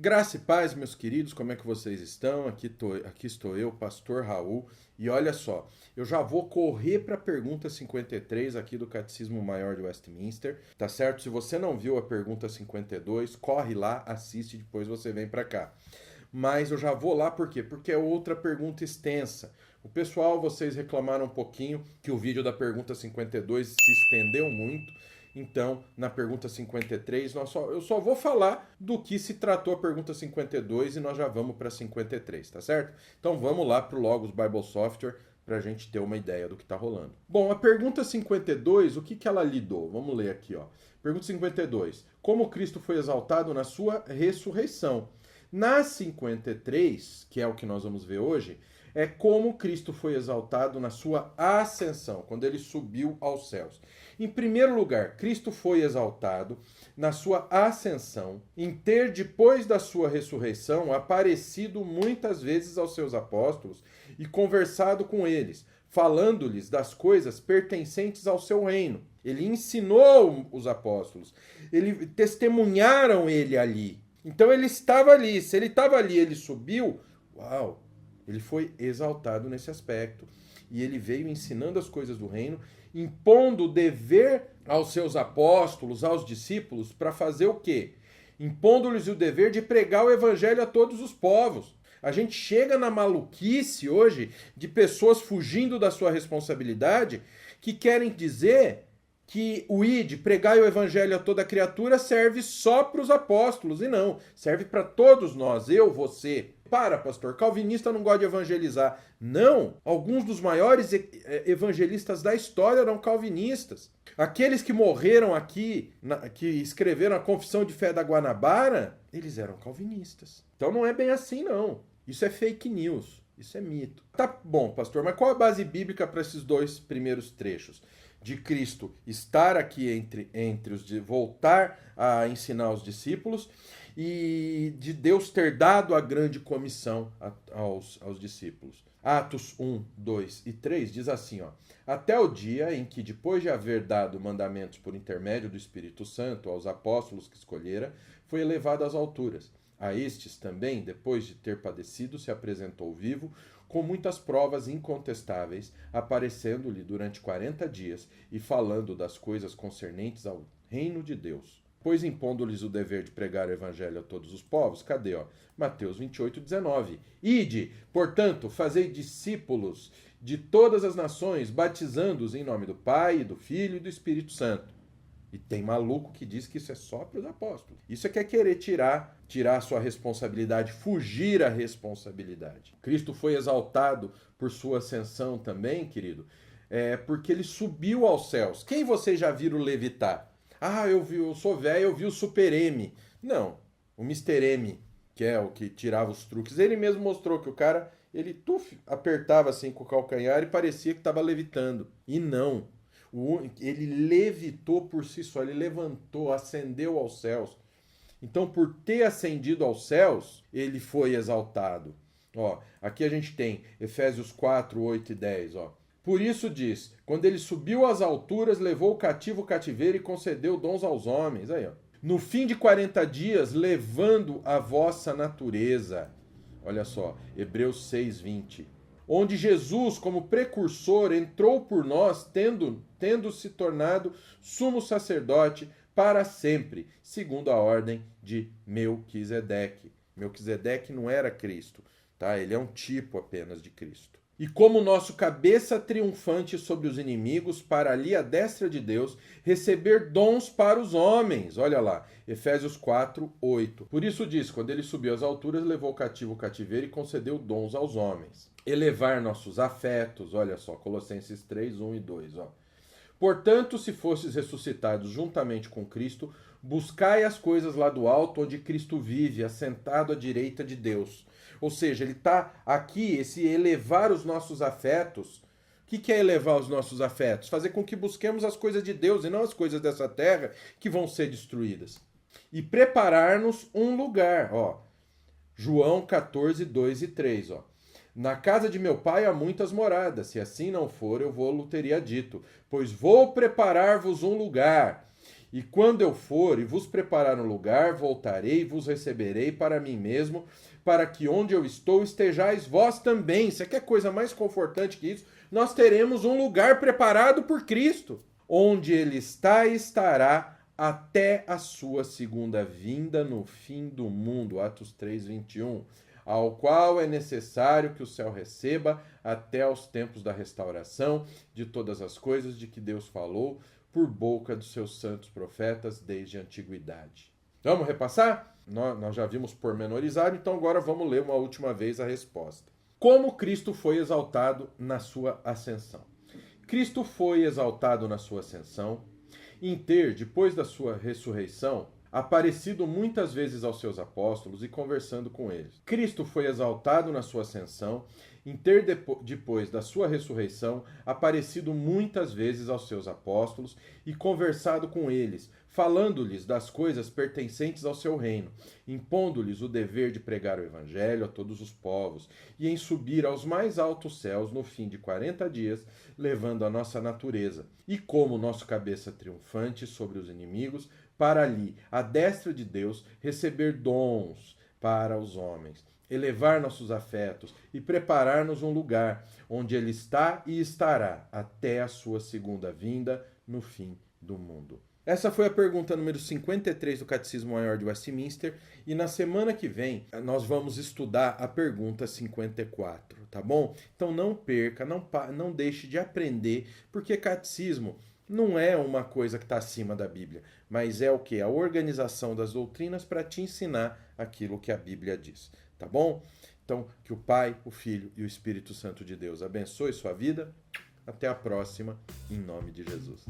Graça e paz, meus queridos, como é que vocês estão? Aqui estou eu, Pastor Raul, e olha só, eu já vou correr para a pergunta 53 aqui do Catecismo Maior de Westminster, tá certo? Se você não viu a pergunta 52, corre lá, assiste, depois você vem para cá. Mas eu já vou lá por quê? Porque é outra pergunta extensa. O pessoal, vocês reclamaram um pouquinho que o vídeo da pergunta 52 se estendeu muito. Então, na pergunta 53, eu só vou falar do que se tratou a pergunta 52 e nós já vamos para 53, tá certo? Então vamos lá para o Logos Bible Software para a gente ter uma ideia do que está rolando. Bom, a pergunta 52, o que ela lidou? Vamos ler aqui, ó. Pergunta 52. Como Cristo foi exaltado na sua ressurreição? Na 53, que é o que nós vamos ver hoje, é como Cristo foi exaltado na sua ascensão, quando ele subiu aos céus. Em primeiro lugar, Cristo foi exaltado na sua ascensão, em ter, depois da sua ressurreição, aparecido muitas vezes aos seus apóstolos e conversado com eles, falando-lhes das coisas pertencentes ao seu reino. Ele ensinou os apóstolos, testemunharam ele ali. Então ele estava ali. Se ele estava ali, ele subiu, uau! Ele foi exaltado nesse aspecto. E ele veio ensinando as coisas do reino, impondo o dever aos seus apóstolos, aos discípulos, para fazer o quê? Impondo-lhes o dever de pregar o evangelho a todos os povos. A gente chega na maluquice hoje de pessoas fugindo da sua responsabilidade que querem dizer que o ide, pregar o evangelho a toda criatura, serve só para os apóstolos. E não, serve para todos nós, eu, você. Para, pastor, calvinista não gosta de evangelizar. Não, alguns dos maiores evangelistas da história eram calvinistas. Aqueles que morreram aqui, que escreveram a Confissão de Fé da Guanabara, eles eram calvinistas. Então não é bem assim, não. Isso é fake news, isso é mito. Tá bom, pastor, mas qual a base bíblica para esses dois primeiros trechos? De Cristo estar aqui entre os de voltar a ensinar os discípulos e de Deus ter dado a grande comissão aos discípulos. Atos 1, 2 e 3 diz assim, ó: até o dia em que, depois de haver dado mandamentos por intermédio do Espírito Santo aos apóstolos que escolhera, foi elevado às alturas. A estes também, depois de ter padecido, se apresentou vivo, com muitas provas incontestáveis, aparecendo-lhe durante 40 dias e falando das coisas concernentes ao reino de Deus. Pois impondo-lhes o dever de pregar o evangelho a todos os povos, cadê, ó? Mateus 28, 19. Ide, portanto, fazei discípulos de todas as nações, batizando-os em nome do Pai, do Filho e do Espírito Santo. E tem maluco que diz que isso é só para os apóstolos. Isso é que é querer tirar a sua responsabilidade, fugir à responsabilidade. Cristo foi exaltado por sua ascensão também, querido, porque ele subiu aos céus. Quem vocês já viram levitar? Ah, eu sou velho, eu vi o Super M. Não, o Mr. M, que é o que tirava os truques. Ele mesmo mostrou que o cara, ele apertava assim com o calcanhar e parecia que estava levitando. E não. Ele levitou por si só, ele levantou, ascendeu aos céus. Então, por ter ascendido aos céus, ele foi exaltado. Ó, aqui a gente tem Efésios 4, 8 e 10. Ó. Por isso diz, quando ele subiu às alturas, levou o cativo o cativeiro e concedeu dons aos homens. Aí, ó. No fim de 40 dias, levando a vossa natureza. Olha só, Hebreus 6, 20. Onde Jesus, como precursor, entrou por nós, tendo se tornado sumo sacerdote para sempre, segundo a ordem de Melquisedeque. Melquisedeque não era Cristo, tá? Ele é um tipo apenas de Cristo. E como nosso cabeça triunfante sobre os inimigos, para ali à destra de Deus, receber dons para os homens. Olha lá, Efésios 4, 8. Por isso diz, quando ele subiu às alturas, levou o cativo o cativeiro e concedeu dons aos homens. Elevar nossos afetos, olha só, Colossenses 3, 1 e 2. Ó. Portanto, se fostes ressuscitados juntamente com Cristo, buscai as coisas lá do alto, onde Cristo vive, assentado à direita de Deus. Ou seja, ele está aqui, esse elevar os nossos afetos. O que é elevar os nossos afetos? Fazer com que busquemos as coisas de Deus e não as coisas dessa terra que vão ser destruídas. E preparar-nos um lugar. Ó. João 14, 2 e 3. Ó. Na casa de meu pai há muitas moradas. Se assim não for, eu vou-lo teria dito. Pois vou preparar-vos um lugar. E quando eu for e vos preparar um lugar, voltarei e vos receberei para mim mesmo, para que onde eu estou estejais vós também. Você quer coisa mais confortante que isso? Nós teremos um lugar preparado por Cristo. Onde ele está, estará até a sua segunda vinda no fim do mundo. Atos 3:21. Ao qual é necessário que o céu receba até aos tempos da restauração de todas as coisas de que Deus falou por boca dos seus santos profetas desde a antiguidade. Vamos repassar? Nós já vimos pormenorizado, então agora vamos ler uma última vez a resposta. Como Cristo foi exaltado na sua ascensão? Cristo foi exaltado na sua ascensão em ter, depois da sua ressurreição, aparecido muitas vezes aos seus apóstolos e conversando com eles. Cristo foi exaltado na sua ascensão em ter, depois da sua ressurreição, aparecido muitas vezes aos seus apóstolos e conversado com eles, falando-lhes das coisas pertencentes ao seu reino, impondo-lhes o dever de pregar o evangelho a todos os povos, e em subir aos mais altos céus no fim de 40 dias, levando a nossa natureza, e como nosso cabeça triunfante sobre os inimigos, para ali, à destra de Deus, receber dons para os homens, elevar nossos afetos e preparar-nos um lugar onde ele está e estará até a sua segunda vinda no fim do mundo. Essa foi a pergunta número 53 do Catecismo Maior de Westminster, e na semana que vem nós vamos estudar a pergunta 54, tá bom? Então não perca, não deixe de aprender, porque catecismo não é uma coisa que está acima da Bíblia, mas é o que? A organização das doutrinas para te ensinar aquilo que a Bíblia diz, tá bom? Então, que o Pai, o Filho e o Espírito Santo de Deus abençoe sua vida. Até a próxima, em nome de Jesus.